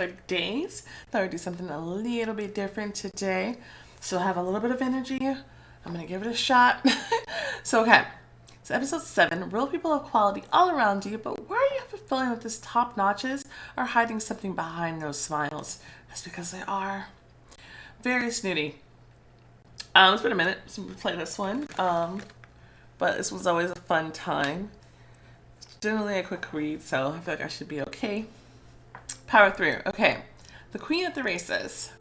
extra days. Thought I'd do something a little bit different today. Still have a little bit of energy. I'm gonna give it a shot. Okay. So episode 7, real people of quality all around you, but why do you have a feeling that these top notches are hiding something behind those smiles? That's because they are very snooty. It's been a minute since we played this one, but this was always a fun time. It's generally a quick read, so I feel like I should be okay. Power through. Okay. The Queen of the Races.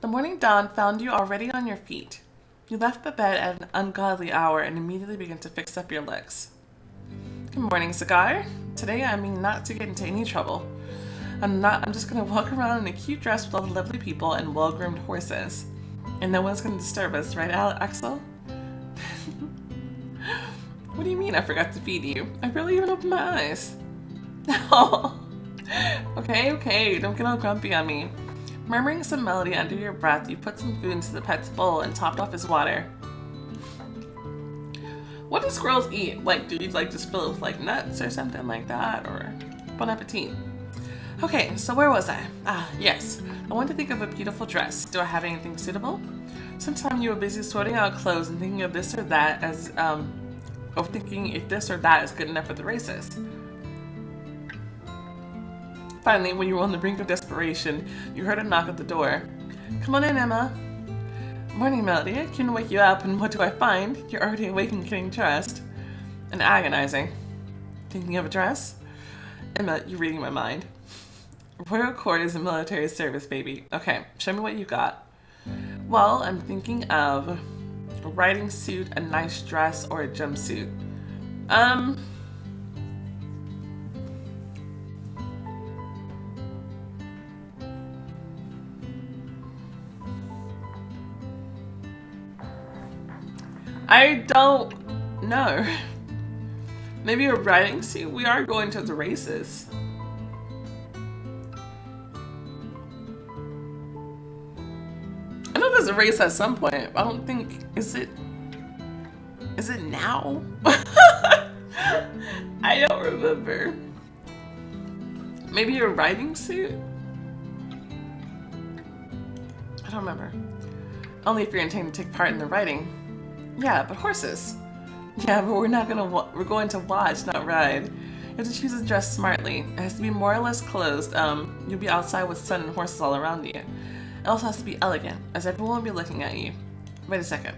The morning dawn found you already on your feet. You left the bed at an ungodly hour and immediately began to fix up your legs. Good morning, Cigar. Today I mean not to get into any trouble. I'm just gonna walk around in a cute dress with all the lovely people and well-groomed horses. And no one's gonna disturb us, right, Axel? What do you mean I forgot to feed you? I barely even opened my eyes. Oh. Okay, don't get all grumpy on me. Murmuring some melody under your breath, you put some food into the pet's bowl and topped off his water. What do squirrels eat? Like, do you just fill it with like nuts or something like that? Or bon appetit. Okay, so where was I? Yes. I want to think of a beautiful dress. Do I have anything suitable? Sometime you were busy sorting out clothes and thinking of this or that as, of thinking if this or that is good enough for the races. Finally, when you were on the brink of desperation, you heard a knock at the door. Come on in, Emma. Morning, Melody. I can wake you up, and what do I find? You're already awake and getting dressed. And agonizing. Thinking of a dress? Emma, you're reading my mind. Royal Court is a military service, baby. Okay, show me what you got. Well, I'm thinking of a riding suit, a nice dress, or a jumpsuit. I don't know. Maybe a riding suit? We are going to the races. I know there's a race at some point. I don't think, is it now? I don't remember. Maybe a riding suit? I don't remember. Only if you're intending to take part in the riding. Yeah, but horses. Yeah, but we're going to watch, not ride. You have to choose a dress smartly. It has to be more or less closed. You'll be outside with sun and horses all around you. It also has to be elegant, as everyone will be looking at you. Wait a second.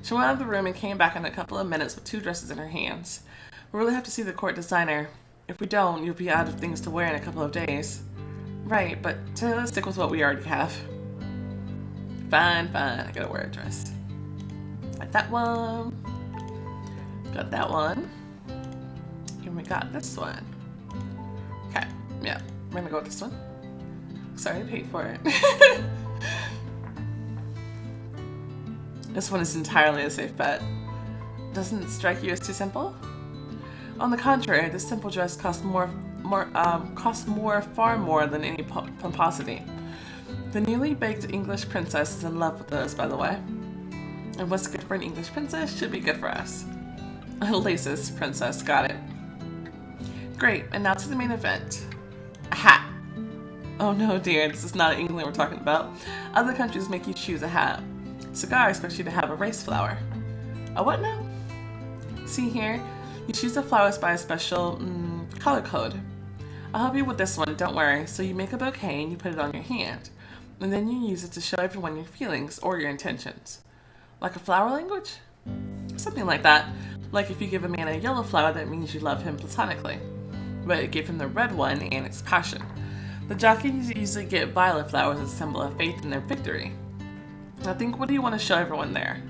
She went out of the room and came back in a couple of minutes with 2 dresses in her hands. We really have to see the court designer. If we don't, you'll be out of things to wear in a couple of days. Right, but today let's stick with what we already have. Fine. I gotta wear a dress. Got that one. Got that one. And we got this one. Okay, yeah, we're gonna go with this one. Sorry, I paid for it. This one is entirely a safe bet. Doesn't it strike you as too simple? On the contrary, this simple dress costs far more than any pomposity. The newly baked English princess is in love with us, by the way. And what's good for an English princess should be good for us. Laces, princess, got it. Great, and now to the main event. A hat. Oh no, dear, this is not England we're talking about. Other countries make you choose a hat. Cigar expects you to have a race flower. A what now? See here, you choose the flowers by a special color code. I'll help you with this one, don't worry. So you make a bouquet and you put it on your hand. And then you use it to show everyone your feelings or your intentions. Like a flower language? Something like that. Like if you give a man a yellow flower, that means you love him platonically. But you give him the red one and it's passion. The jockeys usually get violet flowers as a symbol of faith in their victory. I think, what do you want to show everyone there?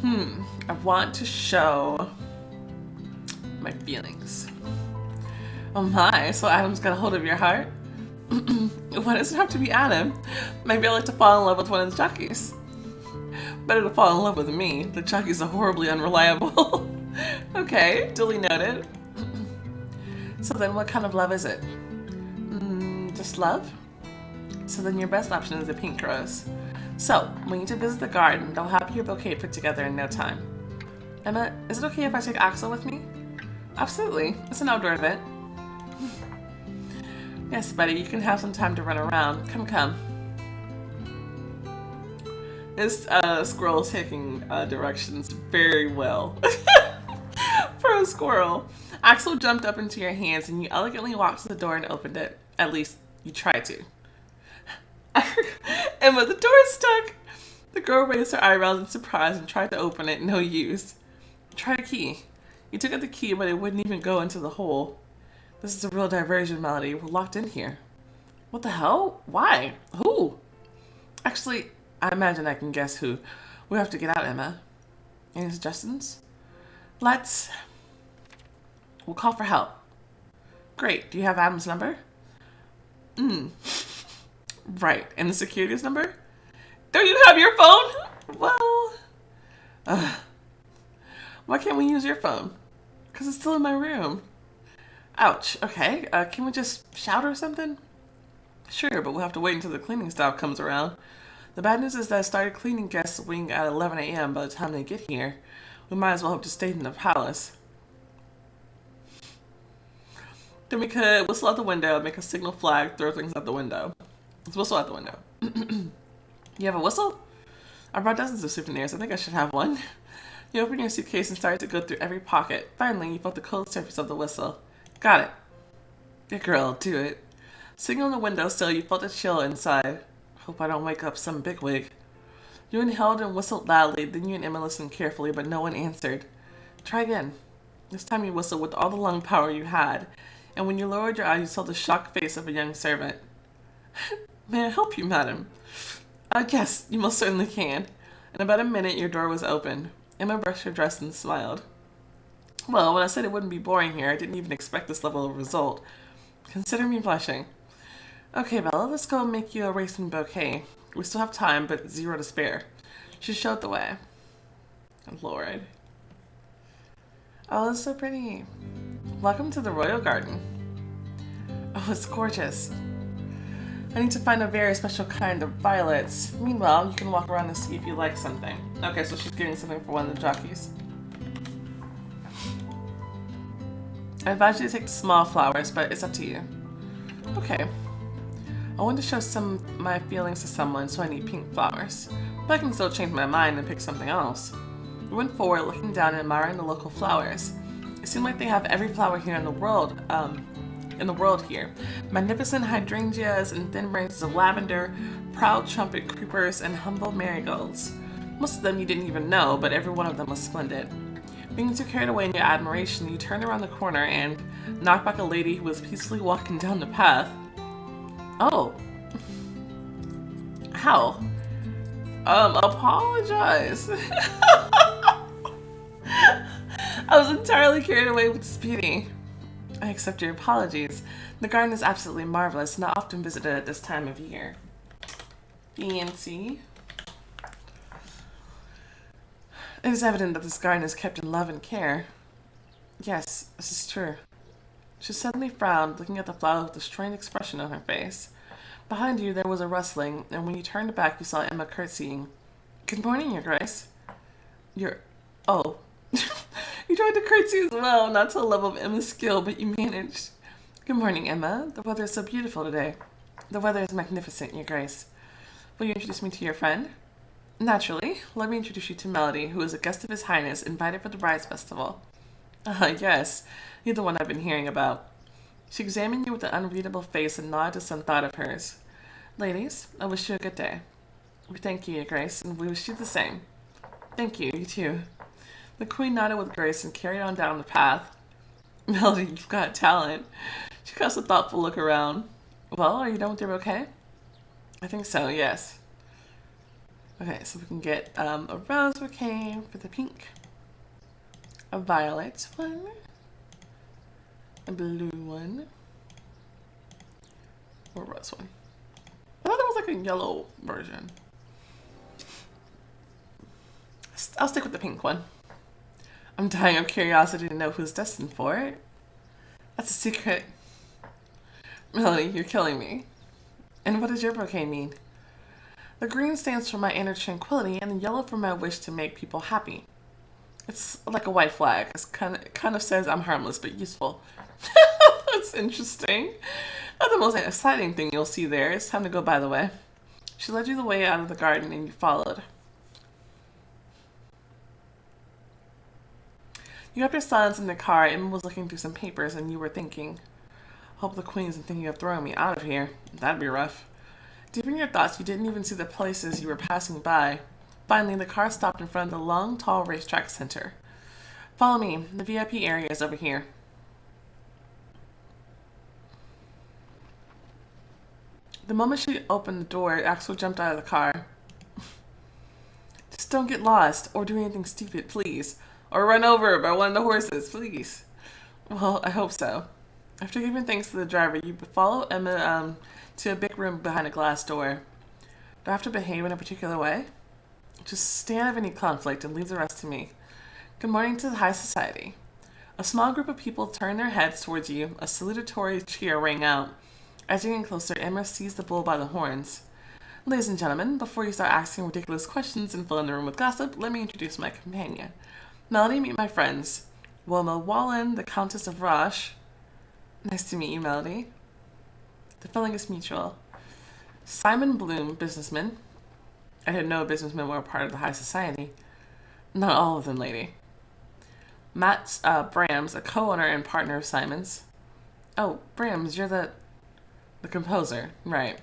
I want to show my feelings. Oh my, so Adam's got a hold of your heart? Why does it have to be Adam? Maybe I'd like to fall in love with one of the jockeys. Better to fall in love with me. The jockeys are horribly unreliable. Okay, duly noted. So then what kind of love is it? Just love? So then your best option is a pink rose. So, when you need to visit the garden, they'll have your bouquet put together in no time. Emma, is it okay if I take Axel with me? Absolutely. It's an outdoor event. Yes, buddy, you can have some time to run around. Come, come. This squirrel is taking directions very well. For a squirrel. Axel jumped up into your hands and you elegantly walked to the door and opened it. At least, you tried to. Emma, the door is stuck. The girl raised her eyebrows in surprise and tried to open it. No use. Try a key. You took out the key, but it wouldn't even go into the hole. This is a real diversion, Melody. We're locked in here. What the hell? Why? Who? Actually, I imagine I can guess who. We have to get out, Emma. Any suggestions? We'll call for help. Great. Do you have Adam's number? Right. And the security's number? Don't you have your phone? Well, why can't we use your phone? Because it's still in my room. Ouch. Okay. Can we just shout or something? Sure, but we'll have to wait until the cleaning staff comes around. The bad news is that I started cleaning guest wing at 11 a.m. By the time they get here, we might as well have to stay in the palace. Then we could whistle out the window, make a signal flag, throw things out the window. Let's whistle out the window. You have a whistle? I brought dozens of souvenirs. I think I should have one. You opened your suitcase and started to go through every pocket. Finally, you felt the cold surface of the whistle. Got it. Good girl, do it. Sitting on the windowsill, you felt a chill inside. Hope I don't wake up some bigwig. You inhaled and whistled loudly, then you and Emma listened carefully, but no one answered. Try again. This time you whistled with all the lung power you had, and when you lowered your eyes, you saw the shocked face of a young servant. May I help you, madam? Yes, you most certainly can. In about a minute, your door was open. Emma brushed her dress and smiled. Well, when I said it wouldn't be boring here, I didn't even expect this level of result. Consider me blushing. Okay, Bella, let's go make you a racing bouquet. We still have time, but 0 to spare. She showed the way. Oh, Lord. Oh, it's so pretty. Welcome to the royal garden. Oh, it's gorgeous. I need to find a very special kind of violets. Meanwhile, you can walk around and see if you like something. Okay, so she's getting something for one of the jockeys. I advise you to take the small flowers, but it's up to you. Okay. I want to show some of my feelings to someone, so I need pink flowers. But I can still change my mind and pick something else. We went forward, looking down and admiring the local flowers. It seemed like they have every flower here in the world here. Magnificent hydrangeas and thin branches of lavender, proud trumpet creepers, and humble marigolds. Most of them you didn't even know, but every one of them was splendid. Being too carried away in your admiration, you turned around the corner and knocked back a lady who was peacefully walking down the path. Oh. How? Apologize. I was entirely carried away with this beauty. I accept your apologies. The garden is absolutely marvelous and I often visit it at this time of year. Fancy. It is evident that this garden is kept in love and care. Yes, this is true. She suddenly frowned, looking at the flower with a strained expression on her face. Behind you there was a rustling, and when you turned back you saw Emma curtsying. Good morning, Your Grace. Oh. You tried to curtsy as well, not to the level of Emma's skill, but you managed. Good morning, Emma. The weather is so beautiful today. The weather is magnificent, Your Grace. Will you introduce me to your friend? Naturally. Let me introduce you to Melody, who is a guest of His Highness, invited for the Brides Festival. Yes. You're the one I've been hearing about. She examined you with an unreadable face and nodded to some thought of hers. Ladies, I wish you a good day. We thank you, Your Grace, and we wish you the same. Thank you, you too. The Queen nodded with grace and carried on down the path. Melody, you've got talent. She cast a thoughtful look around. Well, are you done with your bouquet? I think so, yes. Okay, so we can get a rose bouquet for the pink, a violet one, a blue one, or a rose one. I thought there was like a yellow version. I'll stick with the pink one. I'm dying of curiosity to know who's destined for it. That's a secret. Melody, you're killing me. And what does your bouquet mean? The green stands for my inner tranquility, and the yellow for my wish to make people happy. It's like a white flag. It kind of says I'm harmless but useful. That's interesting. Not the most exciting thing you'll see there. It's time to go, by the way. She led you the way out of the garden and you followed. You kept your silence in the car. Emma was looking through some papers and you were thinking, hope the queen isn't thinking of throwing me out of here. That'd be rough. Deep in your thoughts, you didn't even see the places you were passing by. Finally, the car stopped in front of the long, tall racetrack center. Follow me. The VIP area is over here. The moment she opened the door, Axel jumped out of the car. Just don't get lost or do anything stupid, please. Or run over by one of the horses, please. Well, I hope so. After giving thanks to the driver, you follow Emma to a big room behind a glass door. Do I have to behave in a particular way? Just stay out of any conflict and leave the rest to me. Good morning to the high society. A small group of people turned their heads towards you. A salutatory cheer rang out. As you get closer, Emma seized the bull by the horns. Ladies and gentlemen, before you start asking ridiculous questions and filling the room with gossip, let me introduce my companion. Melody, meet my friends. Wilma Wallen, the Countess of Roche. Nice to meet you, Melody. The feeling is mutual. Simon Bloom, businessman. I didn't know businessmen were a part of the high society. Not all of them, lady. Matt Brams, a co-owner and partner of Simon's. Oh, Brams, you're the composer, right.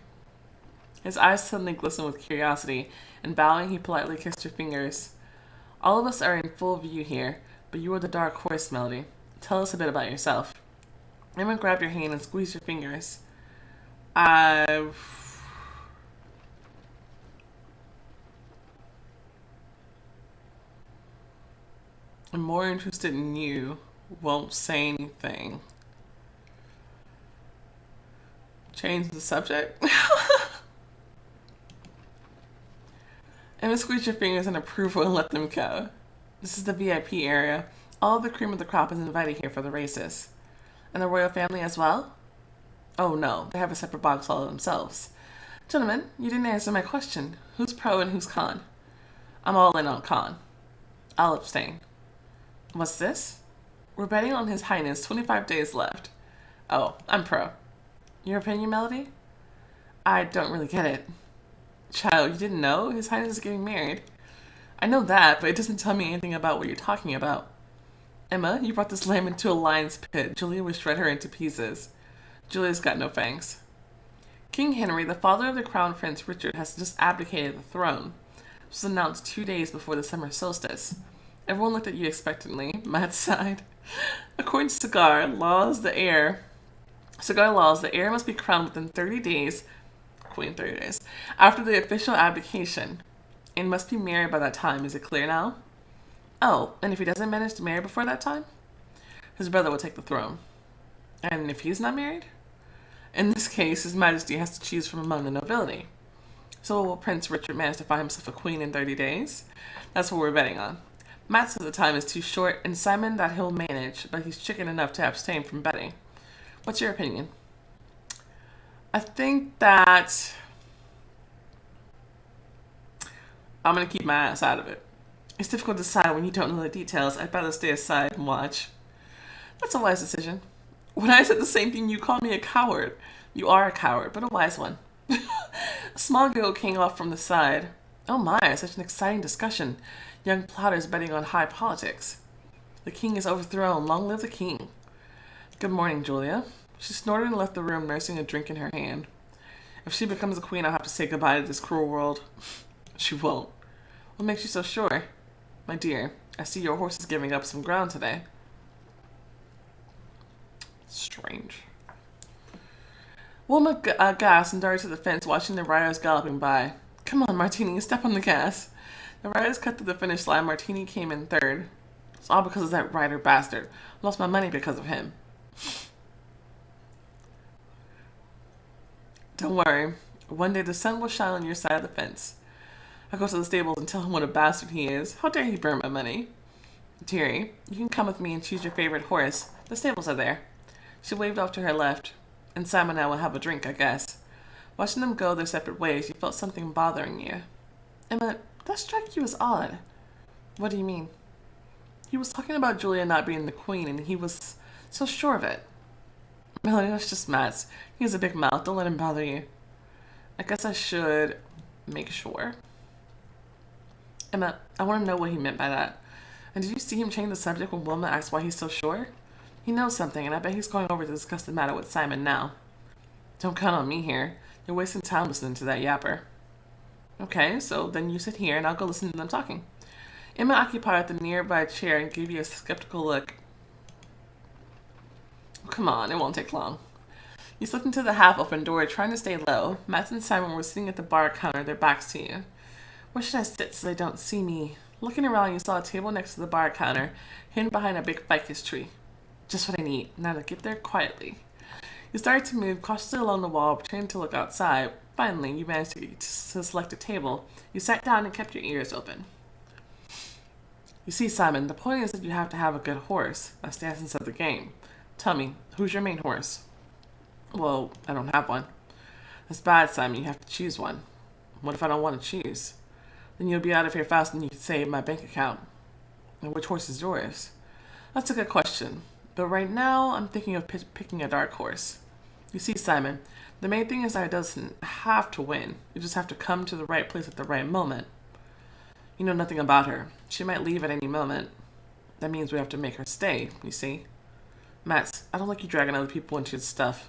His eyes suddenly glistened with curiosity, and bowing, he politely kissed your fingers. All of us are in full view here, but you are the dark horse, Melody. Tell us a bit about yourself. Emma grabbed your hand and squeezed your fingers. I'm more interested in you. Won't say anything. Change the subject? Emma squeezed your fingers in approval and let them go. This is the VIP area. All of the cream of the crop is invited here for the races. And the royal family as well? Oh no, they have a separate box all themselves. Gentlemen, you didn't answer my question. Who's pro and who's con? I'm all in on con. I'll abstain. What's this? We're betting on His Highness, 25 days left. Oh, I'm pro. Your opinion, Melody? I don't really get it. Child, you didn't know? His Highness is getting married. I know that, but it doesn't tell me anything about what you're talking about. Emma, you brought this lamb into a lion's pit. Julia would shred her into pieces. Julia's got no fangs. King Henry, the father of the Crown Prince Richard, has just abdicated the throne. This was announced 2 days before the summer solstice. Everyone looked at you expectantly. Matt sighed. According to cigar laws, the heir must be crowned within 30 days, Queen 30 days, after the official abdication, and must be married by that time. Is it clear now? Oh, and if he doesn't manage to marry before that time, his brother will take the throne. And if he's not married? In this case, His Majesty has to choose from among the nobility. So will Prince Richard manage to find himself a queen in 30 days? That's what we're betting on. Matt says the time is too short, and Simon that he'll manage, but he's chicken enough to abstain from betting. What's your opinion? I think that I'm going to keep my ass out of it. It's difficult to decide when you don't know the details. I'd rather stay aside and watch. That's a wise decision. When I said the same thing, you called me a coward. You are a coward, but a wise one. A small giggle came off from the side. Oh my, such an exciting discussion. Young plotters betting on high politics. The king is overthrown. Long live the king. Good morning, Julia. She snorted and left the room, nursing a drink in her hand. If she becomes a queen, I'll have to say goodbye to this cruel world. She won't. What makes you so sure? My dear, I see your horse is giving up some ground today. Strange. Wilma gasped and darted to the fence, watching the riders galloping by. Come on, Martini, step on the gas. The riders cut to the finish line. Martini came in third. It's all because of that rider bastard. I lost my money because of him. Don't worry. One day the sun will shine on your side of the fence. I'll go to the stables and tell him what a bastard he is. How dare he burn my money? Dearie, you can come with me and choose your favorite horse. The stables are there. She waved off to her left. And Simon and I will have a drink, I guess. Watching them go their separate ways, you felt something bothering you. Emma, that struck you as odd. What do you mean? He was talking about Julia not being the queen, and he was so sure of it. Melody, that's just Matt's. He has a big mouth. Don't let him bother you. I guess I should make sure. Emma, I want to know what he meant by that. And did you see him change the subject when Wilma asked why he's so sure? He knows something, and I bet he's going over to discuss the matter with Simon now. Don't count on me here. You're wasting time listening to that yapper. Okay, so then you sit here, and I'll go listen to them talking. Emma occupied the nearby chair and gave you a skeptical look. Come on, it won't take long. You slipped into the half-open door, trying to stay low. Matt and Simon were sitting at the bar counter, their backs to you. Where should I sit so they don't see me? Looking around, you saw a table next to the bar counter, hidden behind a big ficus tree. Just what I need. Now to get there quietly. You started to move cautiously along the wall, pretending to look outside. Finally, you managed to select a table. You sat down and kept your ears open. You see, Simon, the point is that you have to have a good horse. That's the essence of the game. Tell me, who's your main horse? Well, I don't have one. That's bad, Simon. You have to choose one. What if I don't want to choose? Then you'll be out of here faster than you can save my bank account. And which horse is yours? That's a good question. But right now, I'm thinking of picking a dark horse. You see, Simon, the main thing is that it doesn't have to win. You just have to come to the right place at the right moment. You know nothing about her. She might leave at any moment. That means we have to make her stay, you see. Max, I don't like you dragging other people into your stuff.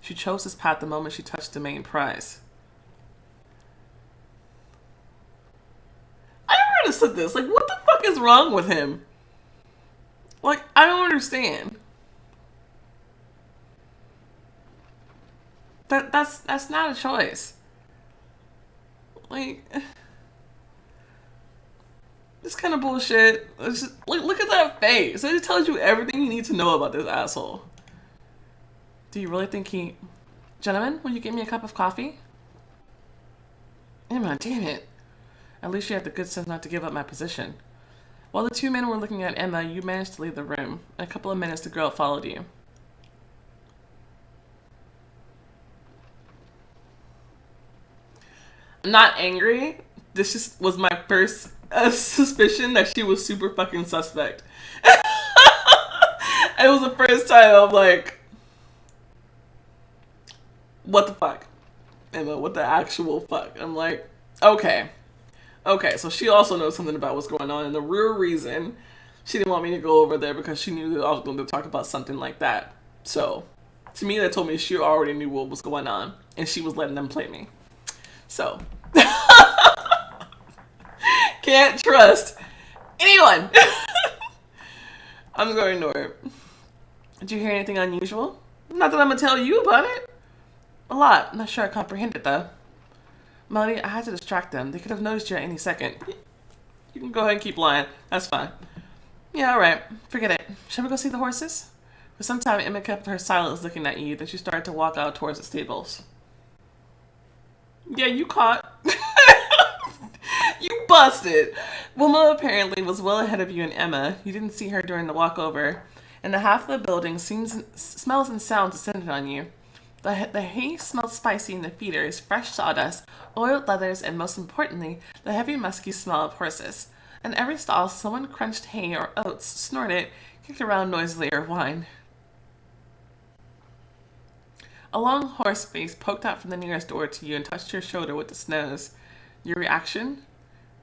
She chose this path the moment she touched the main prize. I never understood this. Like, what the fuck is wrong with him? Like, I don't understand. That's not a choice. Like, this kind of bullshit. It's just, like, look at that face. It tells you everything you need to know about this asshole. Do you really think he... Gentlemen, will you get me a cup of coffee? Emma, damn it. At least you had the good sense not to give up my position. While the two men were looking at Emma, you managed to leave the room. In a couple of minutes, the girl followed you. I'm not angry. This just was my first suspicion that she was super fucking suspect. It was the first time I'm like, what the fuck? Emma, what the actual fuck? I'm like, okay. Okay, so she also knows something about what's going on, and the real reason she didn't want me to go over there because she knew that I was going to talk about something like that. So, to me, that told me she already knew what was going on, and she was letting them play me. So, can't trust anyone. I'm going to ignore it. Did you hear anything unusual? Not that I'm going to tell you about it. A lot. I'm not sure I comprehend it, though. Melody, I had to distract them. They could have noticed you at any second. You can go ahead and keep lying. That's fine. Yeah, alright. Forget it. Shall we go see the horses? For some time, Emma kept her silence looking at you. Then she started to walk out towards the stables. Yeah, you caught. You busted. Wilma apparently was well ahead of you and Emma. You didn't see her during the walkover. And the half of the building smells and sounds descended on you. The hay smelled spicy in the feeders, fresh sawdust, oiled leathers, and most importantly, the heavy musky smell of horses. In every stall, someone crunched hay or oats, snorted, kicked around noisily, or whined. A long horse face poked out from the nearest door to you and touched your shoulder with its nose. Your reaction?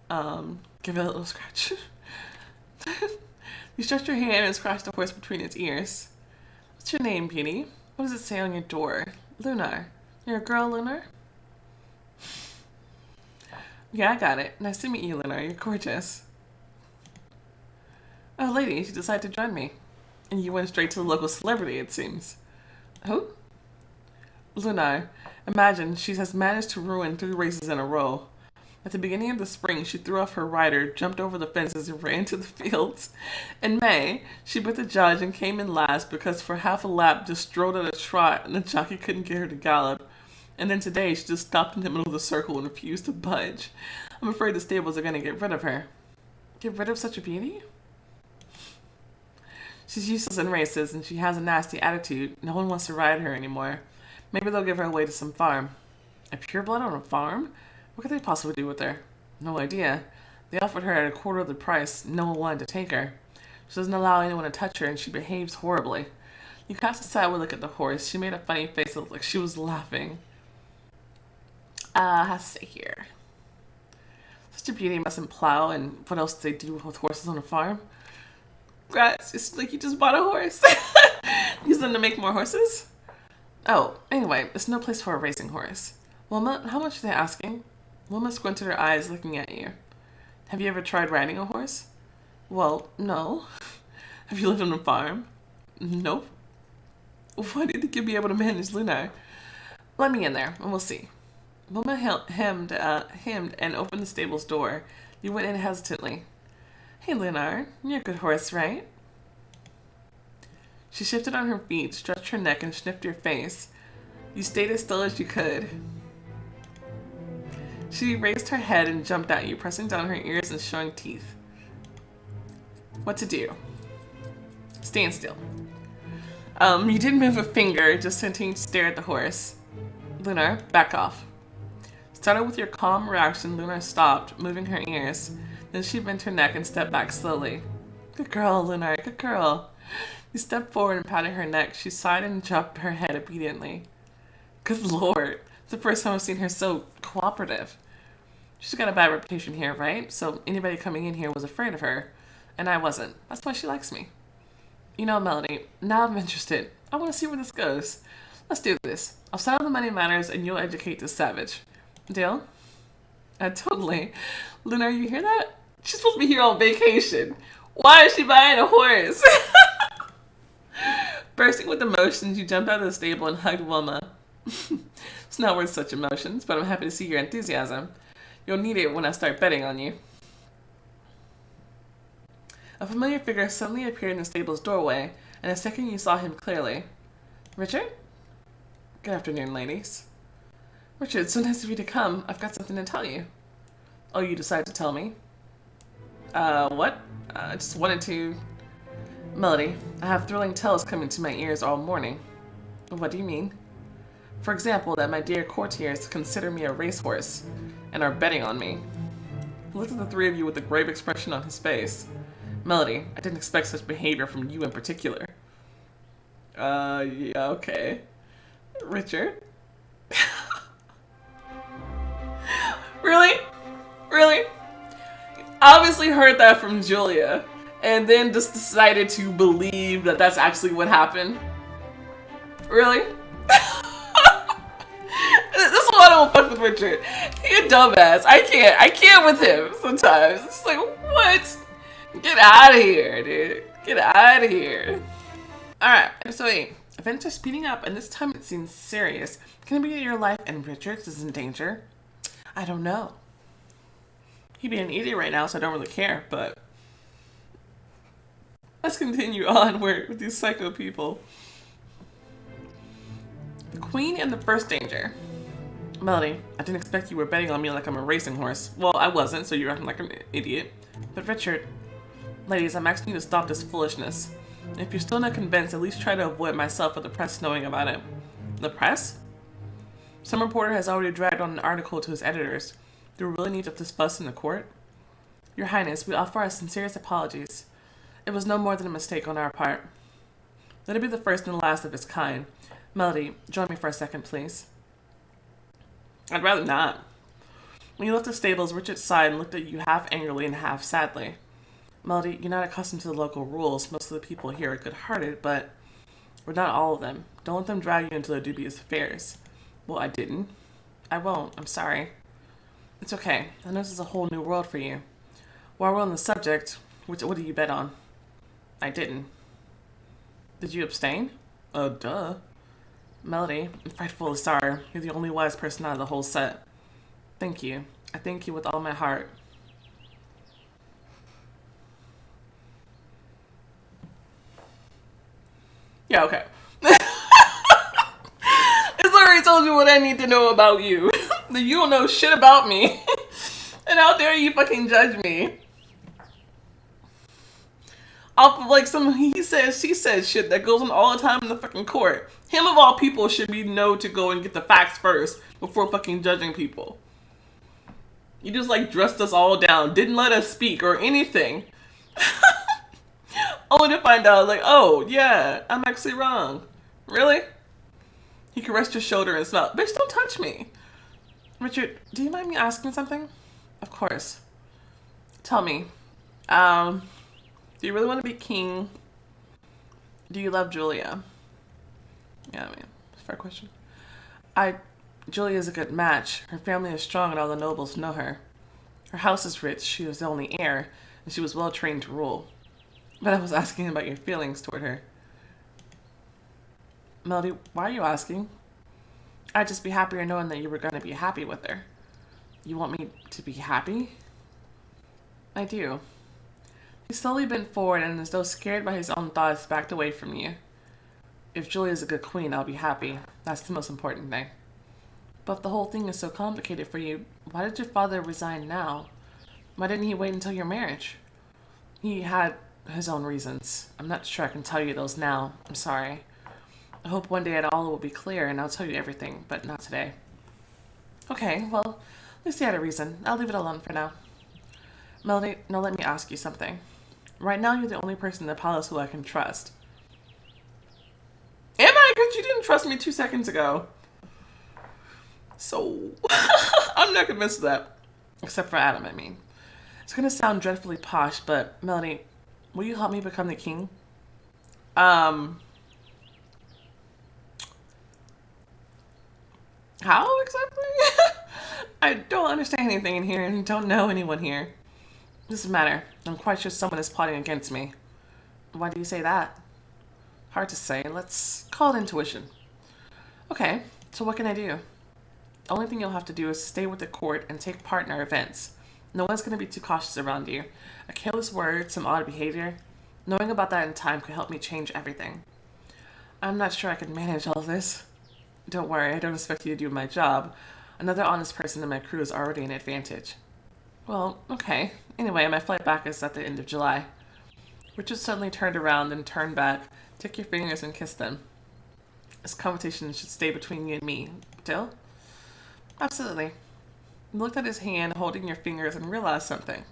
Give it a little scratch. You stretched your hand and scratched the horse between its ears. What's your name, Beauty? What does it say on your door? Lunar. You're a girl, Lunar? Yeah, I got it. Nice to meet you, Lunar. You're gorgeous. Oh, ladies, you decided to join me. And you went straight to the local celebrity, it seems. Who? Lunar. Imagine, she has managed to ruin 3 races in a row. At the beginning of the spring, she threw off her rider, jumped over the fences, and ran to the fields. In May, she beat the judge and came in last because for half a lap just strode at a trot and the jockey couldn't get her to gallop. And then today, she just stopped in the middle of the circle and refused to budge. I'm afraid the stables are going to get rid of her. Get rid of such a beauty? She's useless in races and she has a nasty attitude. No one wants to ride her anymore. Maybe they'll give her away to some farm. A pureblood on a farm? What could they possibly do with her? No idea. They offered her at a quarter of the price. No one wanted to take her. She doesn't allow anyone to touch her, and she behaves horribly. You cast a sideward look at the horse. She made a funny face that looked like she was laughing. Has to say here. Such a beauty mustn't plow, and what else do they do with horses on a farm? Grass. It's like you just bought a horse. Use them to make more horses? Oh, anyway, it's no place for a racing horse. Wilma, how much are they asking? Wilma squinted her eyes looking at you. Have you ever tried riding a horse? Well, no. Have you lived on a farm? Nope. Why do you think you'll be able to manage Leonard? Let me in there, and we'll see. Wilma hemmed and opened the stable's door. You went in hesitantly. Hey, Leonard, you're a good horse, right? She shifted on her feet, stretched her neck, and sniffed your face. You stayed as still as you could. She raised her head and jumped at you, pressing down her ears and showing teeth. What to do? Stand still. You didn't move a finger, just continued to stare at the horse. Lunar, back off. Started with your calm reaction, Lunar stopped, moving her ears. Then she bent her neck and stepped back slowly. Good girl, Lunar, good girl. You stepped forward and patted her neck. She sighed and dropped her head obediently. Good lord, it's the first time I've seen her so cooperative. She's got a bad reputation here, right? So anybody coming in here was afraid of her. And I wasn't. That's why she likes me. You know, Melody, now I'm interested. I want to see where this goes. Let's do this. I'll settle the money matters and you'll educate this savage. Deal? Totally. Lunar, you hear that? She's supposed to be here on vacation. Why is she buying a horse? Bursting with emotions, you jumped out of the stable and hugged Wilma. It's not worth such emotions, but I'm happy to see your enthusiasm. You'll need it when I start betting on you. A familiar figure suddenly appeared in the stable's doorway, and a second you saw him clearly. Richard? Good afternoon, ladies. Richard, so nice of you to come. I've got something to tell you. Oh, you decided to tell me? What? I just wanted to... Melody, I have thrilling tales coming to my ears all morning. What do you mean? For example, that my dear courtiers consider me a racehorse, and are betting on me. He looked at the three of you with a grave expression on his face. Melody, I didn't expect such behavior from you in particular. Yeah, okay. Richard? Really? Really? Obviously heard that from Julia, and then just decided to believe that that's actually what happened. Really? This is why I don't fuck with Richard. He a dumbass. I can't with him sometimes. It's like, what? Get out of here, dude. Get out of here. Alright, episode 8. Events are speeding up, and this time it seems serious. Can it be your life and Richard's is in danger? I don't know. He'd be an idiot right now, so I don't really care, but... Let's continue on with these psycho people. The Queen in the first danger. Melody, I didn't expect you were betting on me like I'm a racing horse. Well, I wasn't, so you're acting like an idiot. But Richard... Ladies, I'm asking you to stop this foolishness. If you're still not convinced, at least try to avoid myself or the press knowing about it. The press? Some reporter has already dragged on an article to his editors. Do we really need this fuss in the court? Your Highness, we offer our sincerest apologies. It was no more than a mistake on our part. Let it be the first and the last of its kind. Melody, join me for a second, please. I'd rather not. When you left the stables, Richard sighed and looked at you half angrily and half sadly. Melody, you're not accustomed to the local rules. Most of the people here are good-hearted, but we're not all of them. Don't let them drag you into their dubious affairs. Well, I didn't. I won't. I'm sorry. It's okay. I know this is a whole new world for you. While we're on the subject, what did you bet on? I didn't. Did you abstain? Duh. Melody, I'm frightfully sorry. You're the only wise person out of the whole set. Thank you. I thank you with all my heart. Yeah, okay. It's already told you what I need to know about you. That you don't know shit about me. And how dare you fucking judge me. Off of like some he says, she says shit that goes on all the time in the fucking court. Him of all people should be know to go and get the facts first before fucking judging people. You just like dressed us all down, didn't let us speak or anything. Only to find out, like, oh, yeah, I'm actually wrong. Really? He caressed your shoulder and smiled. Bitch, don't touch me. Richard, do you mind me asking something? Of course. Tell me, do you really want to be king? Do you love Julia? Yeah, I mean, fair question. Julia's a good match. Her family is strong and all the nobles know her. Her house is rich, she was the only heir, and she was well trained to rule. But I was asking about your feelings toward her. Melody, why are you asking? I'd just be happier knowing that you were going to be happy with her. You want me to be happy? I do. He slowly bent forward and, as though scared by his own thoughts, backed away from you. If Julia's a good queen, I'll be happy. That's the most important thing. But if the whole thing is so complicated for you, why did your father resign now? Why didn't he wait until your marriage? He had his own reasons. I'm not sure I can tell you those now. I'm sorry. I hope one day it all will be clear and I'll tell you everything, but not today. Okay, well, at least he had a reason. I'll leave it alone for now. Melody, now let me ask you something. Right now, you're the only person in the palace who I can trust. Am I? Because you didn't trust me 2 seconds ago. So, I'm not convinced of that. Except for Adam, I mean. It's going to sound dreadfully posh, but Melody, will you help me become the king? How exactly? I don't understand anything in here and don't know anyone here. Doesn't matter. I'm quite sure someone is plotting against me. Why do you say that? Hard to say. Let's call it intuition. Okay, so what can I do? The only thing you'll have to do is stay with the court and take part in our events. No one's going to be too cautious around you. A careless word, some odd behavior. Knowing about that in time could help me change everything. I'm not sure I can manage all this. Don't worry, I don't expect you to do my job. Another honest person in my crew is already an advantage. Well, okay. Anyway, my flight back is at the end of July. Richard suddenly turned around and turned back. Took your fingers and kissed them. This conversation should stay between you and me. Still? Absolutely. I looked at his hand holding your fingers and realized something.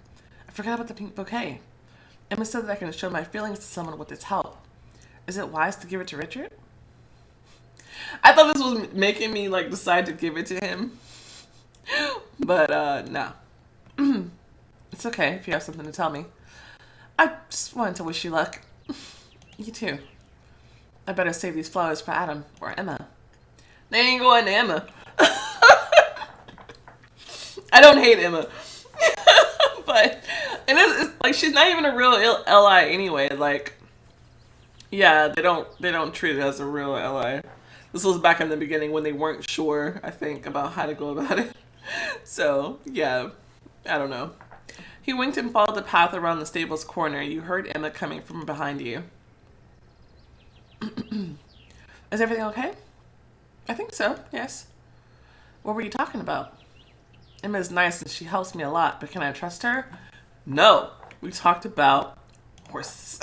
I forgot about the pink bouquet. Emma said that I can show my feelings to someone with its help. Is it wise to give it to Richard? I thought this was making me decide to give it to him. But no. It's okay if you have something to tell me. I just wanted to wish you luck. You too. I better save these flowers for Adam or Emma. They ain't going to Emma. I don't hate Emma. But it's like she's not even a real Li anyway. Yeah, they don't treat it as a real Li. This was back in the beginning when they weren't sure, I think, about how to go about it. So, yeah, I don't know. He winked and followed the path around the stable's corner. You heard Emma coming from behind you. Is everything okay? I think so, yes. What were you talking about? Emma's nice and she helps me a lot, but can I trust her? No. We talked about horses.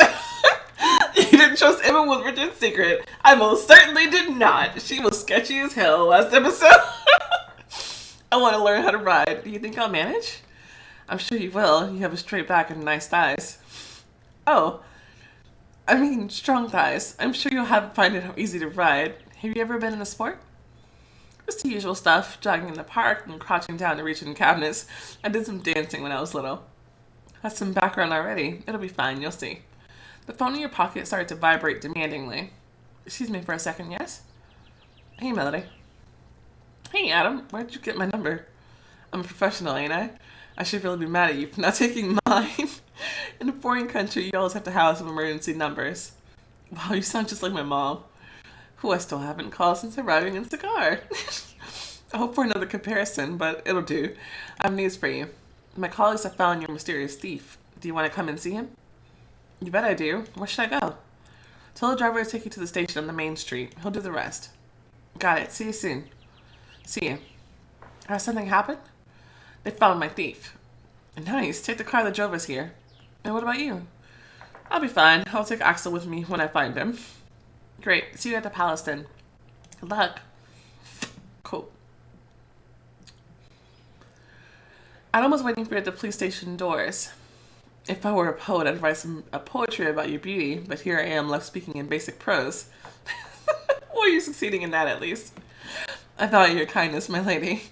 You didn't trust Emma with Richard's secret. I most certainly did not. She was sketchy as hell last episode. I want to learn how to ride. Do you think I'll manage? I'm sure you will. You have a straight back and nice thighs. Oh. I mean, strong thighs. I'm sure you'll find it easy to ride. Have you ever been in a sport? Just the usual stuff. Jogging in the park and crouching down to reach in cabinets. I did some dancing when I was little. That's some background already. It'll be fine. You'll see. The phone in your pocket started to vibrate demandingly. Excuse me for a second, yes? Hey, Melody. Hey, Adam. Where'd you get my number? I'm a professional, ain't I? I should really be mad at you for not taking mine. In a foreign country, you always have to have some emergency numbers. Wow, you sound just like my mom, who I still haven't called since arriving in Cigar. I hope for another comparison, but it'll do. I have news for you. My colleagues have found your mysterious thief. Do you want to come and see him? You bet I do. Where should I go? Tell the driver to take you to the station on the main street. He'll do the rest. Got it. See you soon. See you. Has something happened? They found my thief. Nice. Take the car that drove us here. And what about you? I'll be fine. I'll take Axel with me when I find him. Great. See you at the palace then. Good luck. Cool. Adam was waiting for you at the police station doors. If I were a poet, I'd write a poetry about your beauty, but here I am left speaking in basic prose. Well, you're succeeding in that at least. I value your kindness, my lady.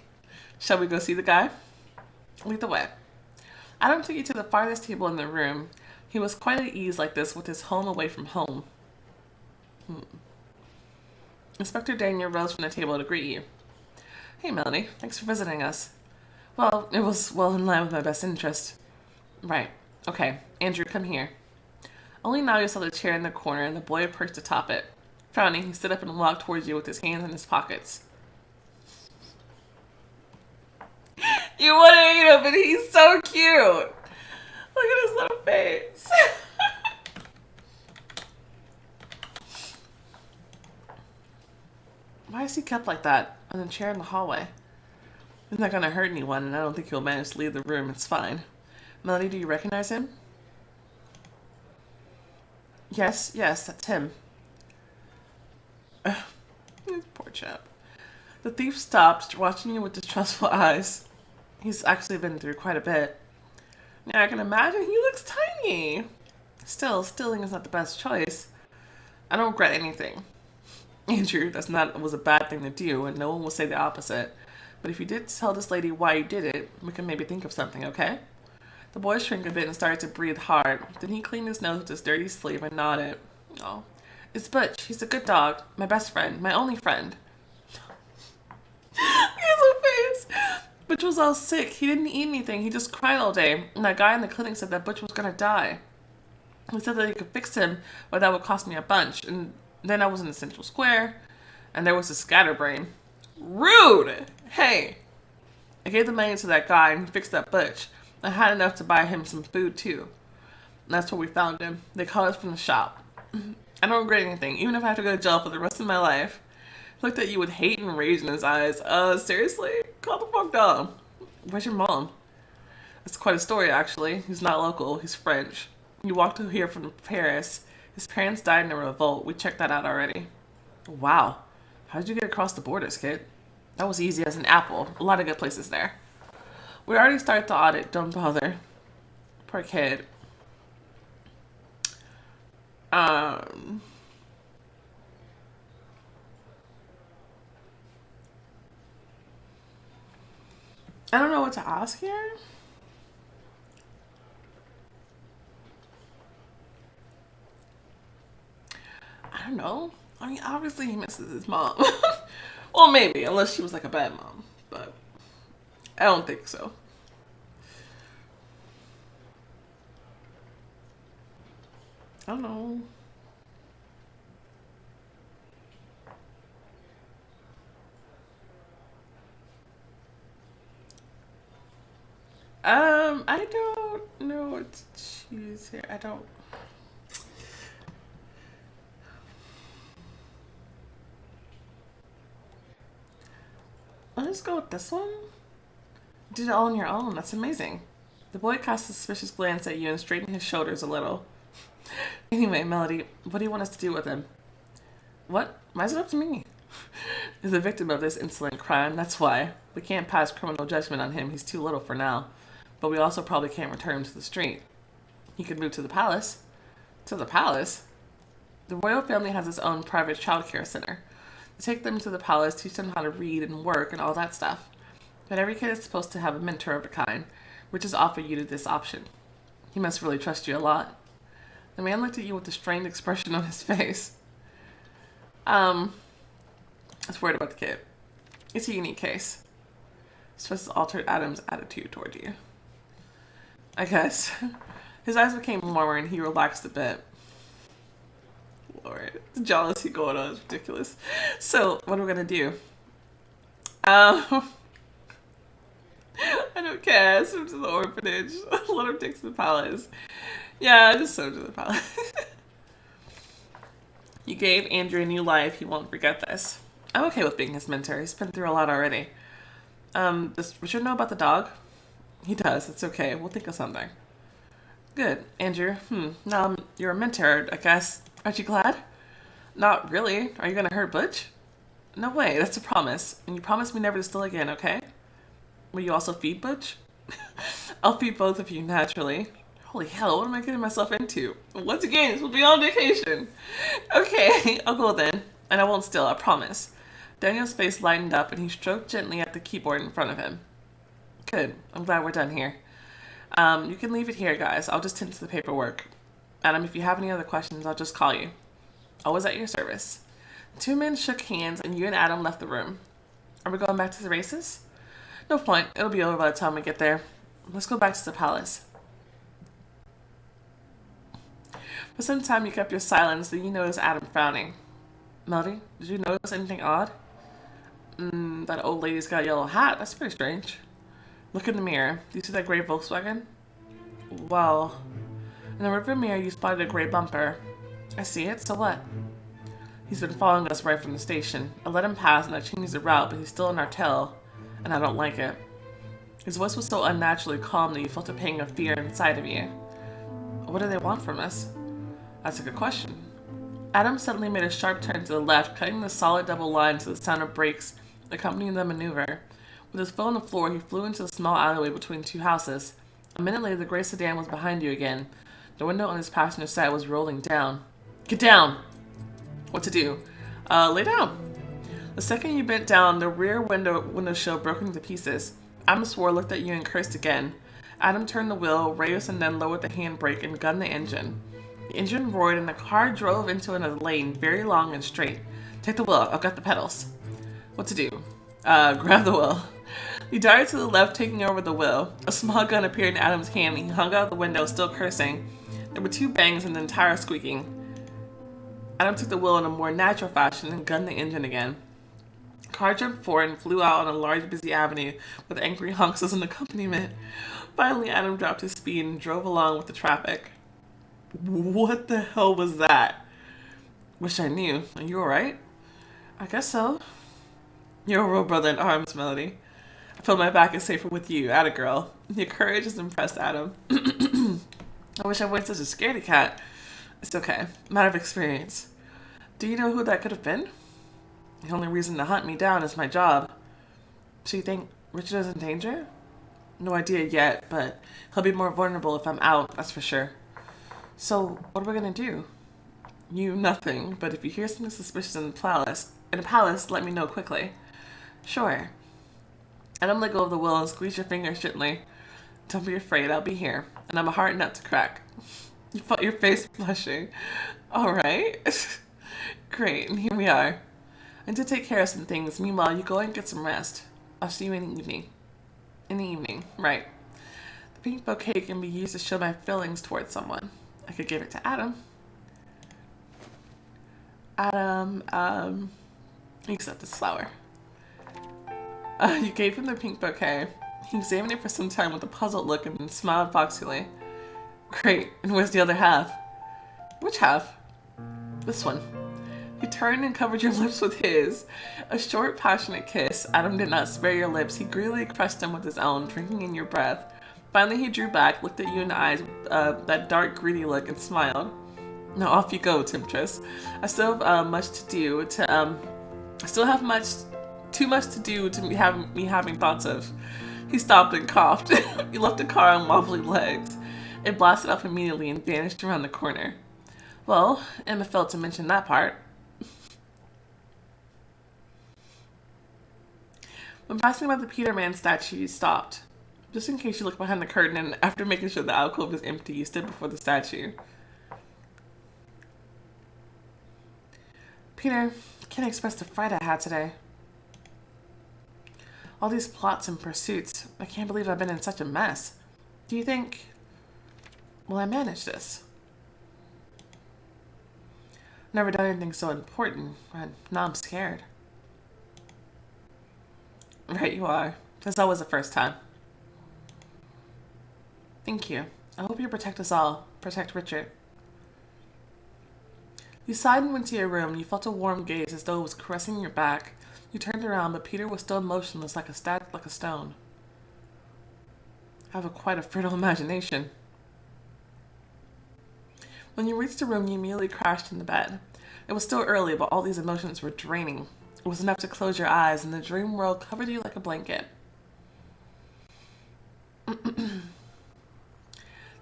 Shall we go see the guy? Lead the way. Adam took you to the farthest table in the room. He was quite at ease like this with his home away from home. Inspector Daniel rose from the table to greet you. Hey, Melody. Thanks for visiting us. Well, it was well in line with my best interest. Right. Okay. Andrew, come here. Only now you saw the chair in the corner and the boy perched atop it. Frowning, he stood up and walked towards you with his hands in his pockets. You want to eat him, but he's so cute. Look at his little face. Why is he kept like that on a chair in the hallway? He's not going to hurt anyone, and I don't think he'll manage to leave the room. It's fine. Melody, do you recognize him? Yes, that's him. Poor chap. The thief stopped, watching you with distrustful eyes. He's actually been through quite a bit. Yeah, I can imagine he looks tiny. Still, stealing is not the best choice. I don't regret anything. Andrew, was a bad thing to do, and no one will say the opposite. But if you did tell this lady why you did it, we can maybe think of something, okay? The boy shrank a bit and started to breathe hard. Then he cleaned his nose with his dirty sleeve and nodded. Oh, it's Butch. He's a good dog. My best friend. My only friend. He has a face. Butch was all sick. He didn't eat anything. He just cried all day. And that guy in the clinic said that Butch was going to die. He said that he could fix him, but that would cost me a bunch. And then I was in the Central Square, and there was a scatterbrain. Rude! Hey! I gave the money to that guy, and he fixed up Butch. I had enough to buy him some food, too. And that's where we found him. They called us from the shop. I don't regret anything, even if I have to go to jail for the rest of my life. He looked at you with hate and rage in his eyes. Seriously? Call the fuck down. Where's your mom? It's quite a story, actually. He's not local. He's French. He walked here from Paris. His parents died in a revolt. We checked that out already. Wow. How did you get across the borders, kid? That was easy as an apple. A lot of good places there. We already started the audit. Don't bother. Poor kid. I don't know what to ask here. I don't know. I mean, obviously he misses his mom. Well, maybe, unless she was like a bad mom. But I don't think so. I don't know. I don't know what to choose here. I don't. I'll just go with this one. You did it all on your own. That's amazing. The boy cast a suspicious glance at you and straightened his shoulders a little. Anyway, Melody, what do you want us to do with him? What? Why is it up to me? He's the victim of this insolent crime. That's why. We can't pass criminal judgment on him. He's too little for now. But we also probably can't return him to the street. He could move to the palace. To the palace? The royal family has its own private childcare center. They take them to the palace, teach them how to read and work and all that stuff. But every kid is supposed to have a mentor of a kind, which is offered you to this option. He must really trust you a lot. The man looked at you with a strained expression on his face. I was worried about the kid. It's a unique case. Stress altered Adam's attitude toward you. I guess. His eyes became warmer and he relaxed a bit. Lord, the jealousy going on is ridiculous. So, what are we gonna do? I don't care. Send him to the orphanage. Let him take to the palace. Yeah, just send him to the palace. You gave Andrew a new life. He won't forget this. I'm okay with being his mentor. He's been through a lot already. Does Richard know about the dog? He does. It's okay. We'll think of something. Good. Andrew, now you're a mentor, I guess. Aren't you glad? Not really. Are you gonna hurt Butch? No way. That's a promise. And you promise me never to steal again, okay? Will you also feed Butch? I'll feed both of you, naturally. Holy hell, what am I getting myself into? Once again, we'll be on vacation. Okay, I'll go then. And I won't steal, I promise. Daniel's face lightened up and he stroked gently at the keyboard in front of him. Good. I'm glad we're done here. You can leave it here, guys. I'll just tend to the paperwork. Adam, if you have any other questions, I'll just call you. Always at your service. The two men shook hands and you and Adam left the room. Are we going back to the races? No point. It'll be over by the time we get there. Let's go back to the palace. For some time you kept your silence, then you noticed Adam frowning. Melody, did you notice anything odd? That old lady's got a yellow hat. That's pretty strange. Look in the mirror. Do you see that gray Volkswagen? Well, in the rearview mirror you spotted a gray bumper. I see it, so what? He's been following us right from the station. I let him pass and I changed the route, but he's still in our tail, and I don't like it. His voice was so unnaturally calm that you felt a pang of fear inside of you. What do they want from us? That's a good question. Adam suddenly made a sharp turn to the left, cutting the solid double line to the sound of brakes accompanying the maneuver. With his foot on the floor, he flew into a small alleyway between two houses. A minute later, the gray sedan was behind you again. The window on his passenger side was rolling down. Get down! What to do? Lay down. The second you bent down, the rear window sill broke into pieces. Adam swore, looked at you, and cursed again. Adam turned the wheel, raised and then lowered the handbrake, and gunned the engine. The engine roared, and the car drove into a lane, very long and straight. Take the wheel. I've got the pedals. What to do? Grab the wheel. He darted to the left, taking over the wheel. A small gun appeared in Adam's hand, and he hung out the window, still cursing. There were two bangs and the entire squeaking. Adam took the wheel in a more natural fashion and gunned the engine again. The car jumped forward and flew out on a large, busy avenue with angry honks as an accompaniment. Finally, Adam dropped his speed and drove along with the traffic. What the hell was that? Wish I knew. Are you alright? I guess so. You're a real brother in arms, Melody. I feel my back is safer with you, atta girl. Your courage has impressed Adam. I wish I weren't such a scaredy cat. It's okay. Matter of experience. Do you know who that could have been? The only reason to hunt me down is my job. So you think Richard is in danger? No idea yet, but he'll be more vulnerable if I'm out, that's for sure. So, what are we gonna do? You, nothing, but if you hear something suspicious in the palace, let me know quickly. Sure. Adam let go of the wheel and squeeze your fingers gently. Don't be afraid, I'll be here. And I'm a hard nut to crack. You felt your face blushing. Alright. Great, and here we are. I need to take care of some things. Meanwhile, you go and get some rest. I'll see you in the evening. In the evening, right. The pink bouquet can be used to show my feelings towards someone. I could give it to Adam. Adam, accept this flower. You gave him the pink bouquet. He examined it for some time with a puzzled look and then smiled foxily. Great, and where's the other half? Which half? This one. He turned and covered your lips with his. A short, passionate kiss. Adam did not spare your lips. He greedily crushed them with his own, drinking in your breath. Finally, he drew back, looked at you in the eyes with that dark, greedy look, and smiled. Now off you go, temptress. I still have much to do. I still have too much to do to me having thoughts of. He stopped and coughed. He left the car on wobbly legs. It blasted off immediately and vanished around the corner. Well, Emma failed to mention that part. When passing by the Peter Man statue, you stopped. Just in case you looked behind the curtain, and after making sure the alcove was empty, you stood before the statue. Peter, can't express the fright I had today. All these plots and pursuits. I can't believe I've been in such a mess. Do you think... will I manage this? Never done anything so important, and now I'm scared. Right you are. This always the first time. Thank you. I hope you protect us all. Protect Richard. You sighed and went to your room. You felt a warm gaze as though it was caressing your back. You turned around, but Peter was still motionless like a stone. I have quite a fertile imagination. When you reached the room, you immediately crashed into bed. It was still early, but all these emotions were draining. It was enough to close your eyes, and the dream world covered you like a blanket.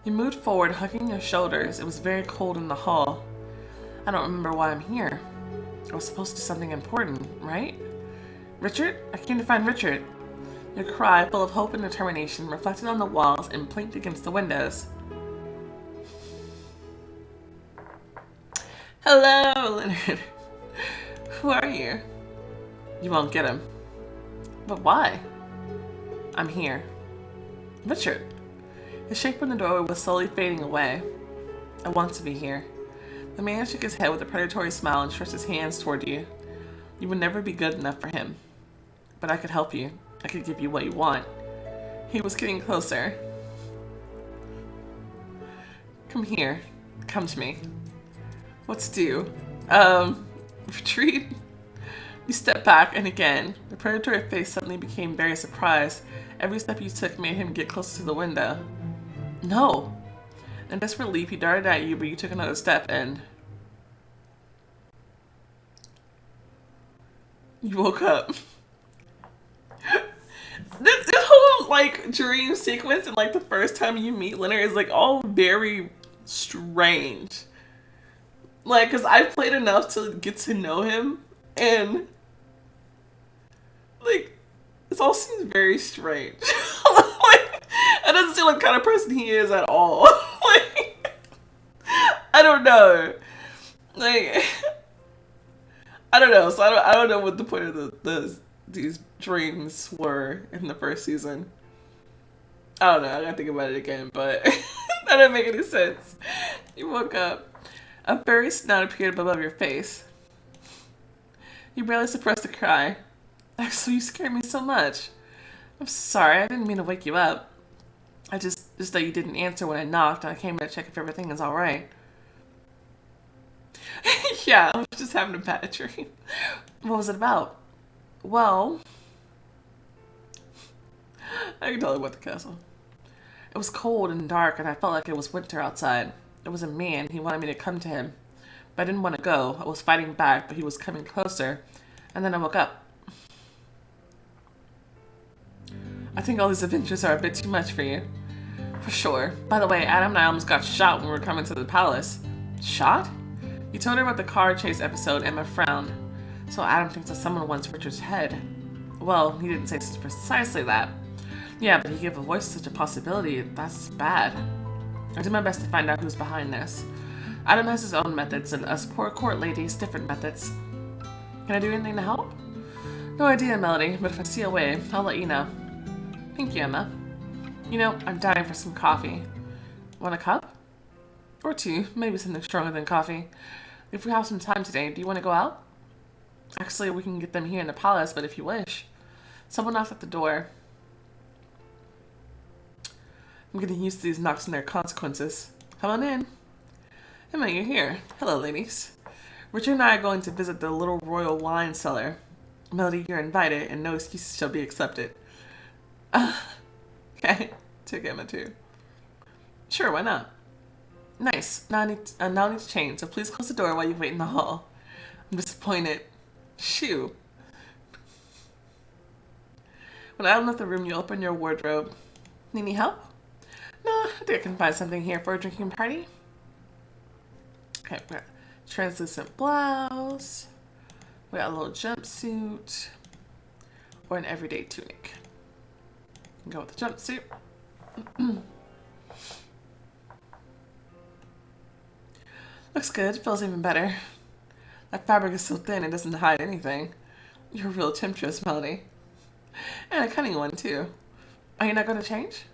You moved forward, hugging your shoulders. It was very cold in the hall. I don't remember why I'm here. I was supposed to do something important, right? Richard? I came to find Richard. Your cry, full of hope and determination, reflected on the walls and blinked against the windows. Hello, Leonard. Who are you? You won't get him. But why? I'm here. Richard. The shape in the doorway was slowly fading away. I want to be here. The man shook his head with a predatory smile and stretched his hands toward you. You would never be good enough for him. But I could help you. I could give you what you want. He was getting closer. Come here. Come to me. What to do? Retreat? You stepped back, and again, the predatory face suddenly became very surprised. Every step you took made him get closer to the window. No! In desperate leap, he darted at you, but you took another step, and you woke up. This whole, like, dream sequence and, like, the first time you meet Leonard is, like, all very strange. Like, because I've played enough to get to know him, and, like, this all seems very strange. Like, that doesn't seem like the kind of person he is at all. Like, I don't know. Like, I don't know. So I don't know what the point of these dreams were in the first season. I don't know. I gotta think about it again, but that didn't make any sense. You woke up. A furry snout appeared above your face. You barely suppressed a cry. Actually, you scared me so much. I'm sorry. I didn't mean to wake you up. I just that you didn't answer when I knocked, and I came to check if everything is all right. Yeah, I was just having a bad dream. What was it about? Well, I can tell you about the castle. It was cold and dark, and I felt like it was winter outside. There was a man. He wanted me to come to him, but I didn't want to go. I was fighting back, but he was coming closer, and then I woke up. I think all these adventures are a bit too much for you. For sure. By the way, Adam and I almost got shot when we were coming to the palace. Shot? You told her about the car chase episode, Emma frowned. So Adam thinks that someone wants Richard's head. Well, he didn't say precisely that. Yeah, but he gave a voice to such a possibility. That's bad. I did my best to find out who's behind this. Adam has his own methods, and us poor court ladies, different methods. Can I do anything to help? No idea, Melody, but if I see a way, I'll let you know. Thank you, Emma. You know, I'm dying for some coffee. Want a cup? Or two, maybe something stronger than coffee. If we have some time today, do you want to go out? Actually, we can get them here in the palace, but if you wish. Someone knocked at the door. I'm getting used to these knocks and their consequences. Come on in. Emma, you're here. Hello, ladies. Richard and I are going to visit the little royal wine cellar. Melody, you're invited, and no excuses shall be accepted. Okay. Took Emma too. Sure, why not? Nice. Now I need to change, so please close the door while you wait in the hall. I'm disappointed. Shoo. When Adam left the room, you opened your wardrobe. Need any help? No, I think I can find something here for a drinking party. Okay, we got translucent blouse. We got a little jumpsuit. Or an everyday tunic. Go with the jumpsuit. Looks good. Feels even better. That fabric is so thin it doesn't hide anything. You're a real temptress, Melody. And a cunning one, too. Are you not going to change?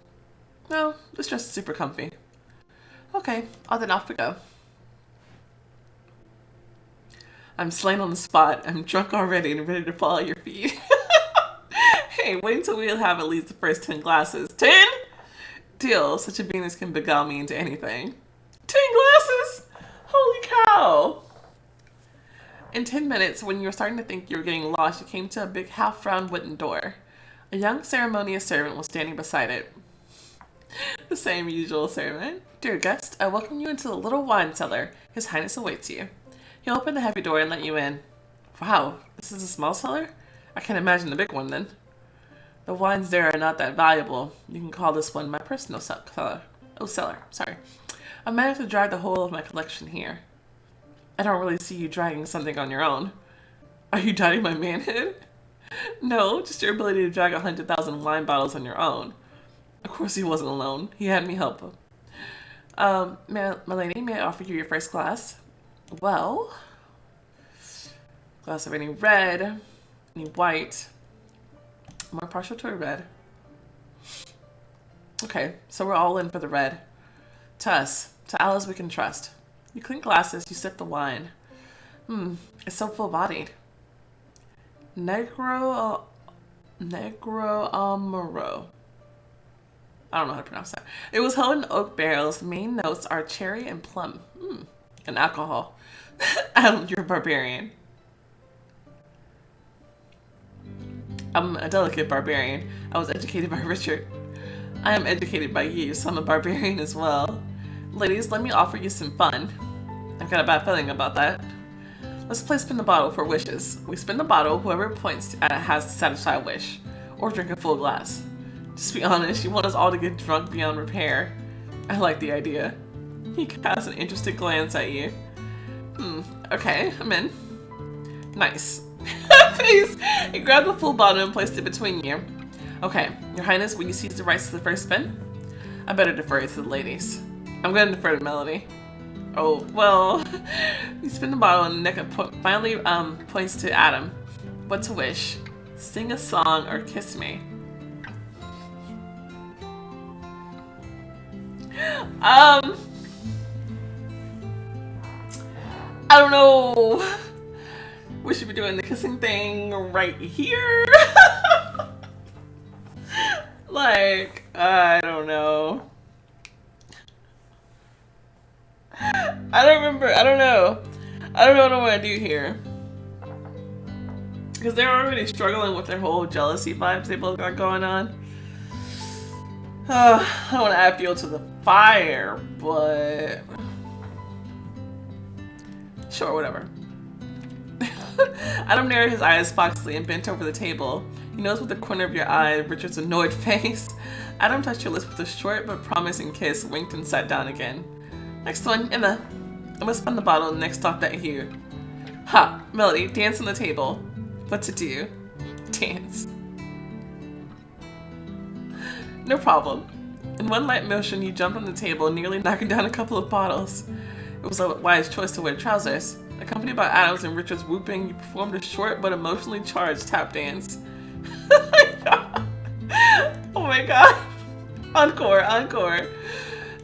No, this dress is super comfy. Okay, then off we go. I'm slain on the spot. I'm drunk already and ready to fall at your feet. Hey, wait until we have at least the first 10 glasses. 10? Deal. Such a Venus can beguile me into anything. 10 glasses? Holy cow. In 10 minutes, when you were starting to think you were getting lost, you came to a big half-round wooden door. A young ceremonious servant was standing beside it. The same usual servant. Dear guest, I welcome you into the little wine cellar. His Highness awaits you. He opened the heavy door and let you in. Wow, this is a small cellar? I can't imagine the big one then. The wines there are not that valuable. You can call this one my personal cellar. Oh, Cellar. Sorry. I managed to drag the whole of my collection here. I don't really see you dragging something on your own. Are you doubting my manhood? No, just your ability to drag 100,000 wine bottles on your own. Of course he wasn't alone. He had me help him. My lady, may I offer you your first glass? Well, glass of any red, any white. More partial to a red. Okay, so we're all in for the red. To us, to Alice we can trust. You clink glasses, you sip the wine. It's so full-bodied. Negro Amaro. I don't know how to pronounce that. It was held in oak barrels. Main notes are cherry and plum. And alcohol. Adam, you're a barbarian. I'm a delicate barbarian. I was educated by Richard. I am educated by you, so I'm a barbarian as well. Ladies, let me offer you some fun. I've got a bad feeling about that. Let's play spin the bottle for wishes. We spin the bottle, whoever points at it has to satisfy a wish. Or drink a full glass. Just be honest, you want us all to get drunk beyond repair. I like the idea. He casts an interested glance at you. Okay, I'm in. Nice. Please, he grabbed the full bottle and placed it between you. Okay, your highness, will you seize the rights to the first spin? I better defer it to the ladies. I'm gonna defer to Melody. Oh, well, you spin the bottle and the neck finally points to Adam. What to wish? Sing a song or kiss me. I don't know. We should be doing the kissing thing right here. Like, I don't know. I don't remember. I don't know. I don't know what I want to do here. Because they're already struggling with their whole jealousy vibes they both got going on. I don't want to add fuel to the fire, but... Sure, whatever. Adam narrowed his eyes foxily and bent over the table. He noticed with the corner of your eye Richard's annoyed face. Adam touched your lips with a short but promising kiss, winked and sat down again. Next one, Emma. Emma spun the bottle and next stopped at you. Ha! Melody, dance on the table. What to do? Dance. No problem. In one light motion, you jumped on the table, nearly knocking down a couple of bottles. It was a wise choice to wear trousers. Accompanied by Adam's and Richard's whooping, you performed a short but emotionally charged tap dance. Oh my god. Oh my god. Encore, encore.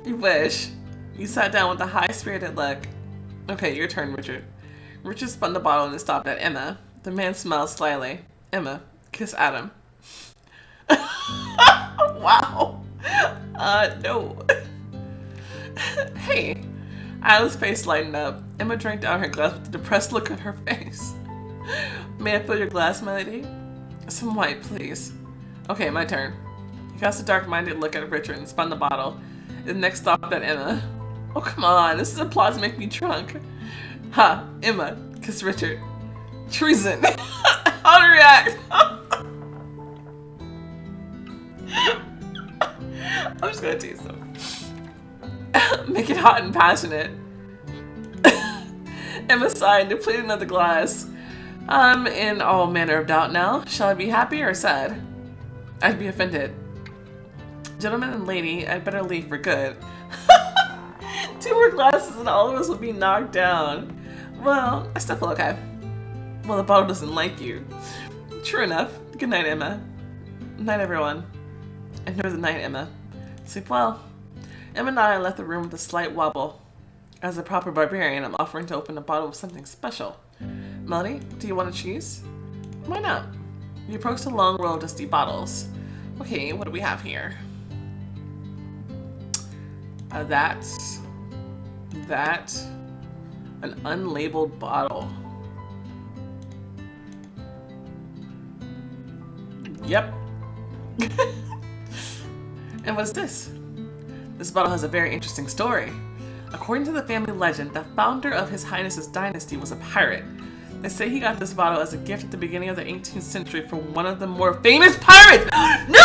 You wish. You sat down with a high-spirited look. Okay, your turn, Richard. Richard spun the bottle and stopped at Emma. The man smiled slyly. Emma, kiss Adam. Wow. No. Hey. Adam's face lightened up. Emma drank down her glass with a depressed look on her face. May I fill your glass, my lady? Some white, please. Okay, my turn. He cast a dark-minded look at Richard and spun the bottle. The next stopped at Emma. Oh, come on. This is a plot to make me drunk. Ha. Emma. Kiss Richard. Treason. How to react? I'm just gonna tease them. Make it hot and passionate. Emma sighed and depleted another glass. I'm in all manner of doubt now. Shall I be happy or sad? I'd be offended. Gentleman and lady, I'd better leave for good. 2 more glasses and all of us will be knocked down. Well, I still feel okay. Well, the bottle doesn't like you. True enough. Good night, Emma. Night, everyone. And nor the night, Emma. Sleep well. Emma and I left the room with a slight wobble. As a proper barbarian, I'm offering to open a bottle with something special. Melody, do you want to choose? Why not? You approached a long row of dusty bottles. Okay, what do we have here? That's an unlabeled bottle. Yep. And what's this? This bottle has a very interesting story. According to the family legend, the founder of His Highness's dynasty was a pirate. They say he got this bottle as a gift at the beginning of the 18th century from one of the more famous pirates. No,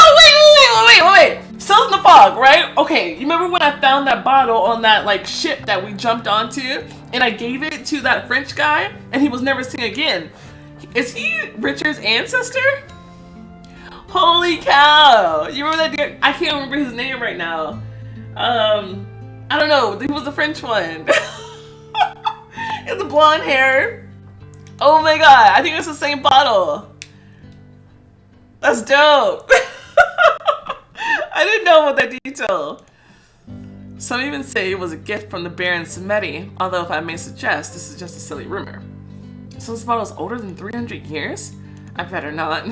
wait. Cellar in the Fog, right? Okay, you remember when I found that bottle on that like ship that we jumped onto, and I gave it to that French guy, and he was never seen again. Is he Richard's ancestor? Holy cow! You remember that? I can't remember his name right now. I don't know. He was the French one. He had the blonde hair. Oh my god! I think it's the same bottle. That's dope. I didn't know about that detail. Some even say it was a gift from the Baron Samedi, although if I may suggest, this is just a silly rumor. So this bottle is older than 300 years? I better not.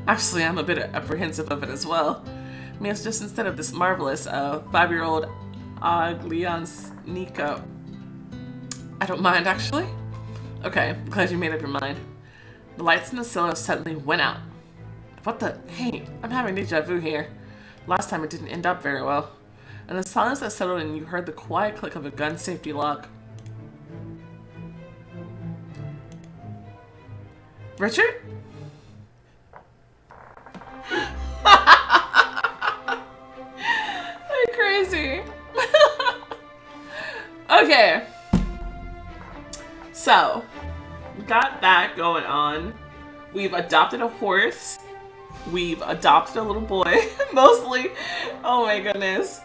Actually, I'm a bit apprehensive of it as well. I mean, it's just instead of this marvelous 5-year-old Agliansnica. I don't mind, actually. Okay, I'm glad you made up your mind. The lights in the cellar suddenly went out. What the? Hey, I'm having deja vu here. Last time it didn't end up very well. And the silence that settled in, you heard the quiet click of a gun safety lock. Richard? I'm crazy. Okay. So, we got that going on. We've adopted a horse. We've adopted a little boy, mostly. Oh my goodness.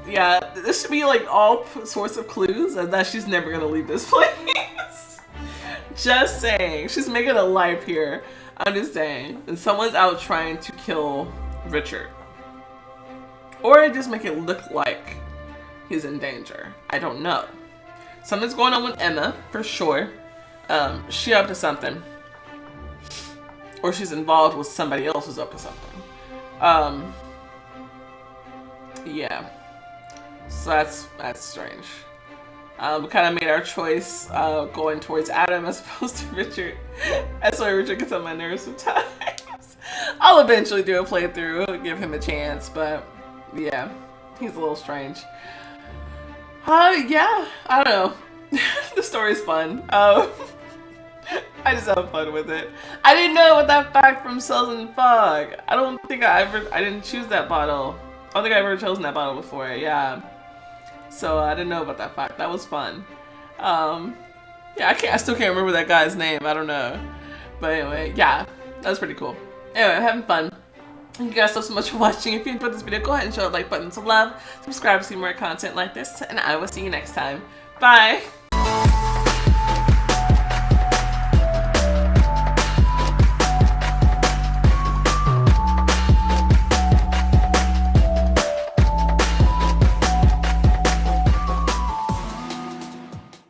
Yeah, this should be like all sorts of clues and that she's never gonna leave this place. Just saying. She's making a life here. I'm just saying. And someone's out trying to kill Richard. Or just make it look like he's in danger. I don't know. Something's going on with Emma, for sure. She up to something. Or she's involved with somebody else who's up to something. Yeah. So that's strange. We kind of made our choice going towards Adam as opposed to Richard. That's why Richard gets on my nerves sometimes. I'll eventually do a playthrough, give him a chance, but yeah, he's a little strange. Yeah, I don't know. The story's fun. I just have fun with it. I didn't know about that fact from Cellar in the Fog. I don't think I didn't choose that bottle. I don't think I've ever chosen that bottle before, yeah. So I didn't know about that fact. That was fun. Yeah, I still can't remember that guy's name. I don't know. But anyway, yeah, that was pretty cool. Anyway, I'm having fun. Thank you guys so much for watching. If you enjoyed this video, go ahead and show a like button, some love, subscribe to see more content like this, and I will see you next time. Bye!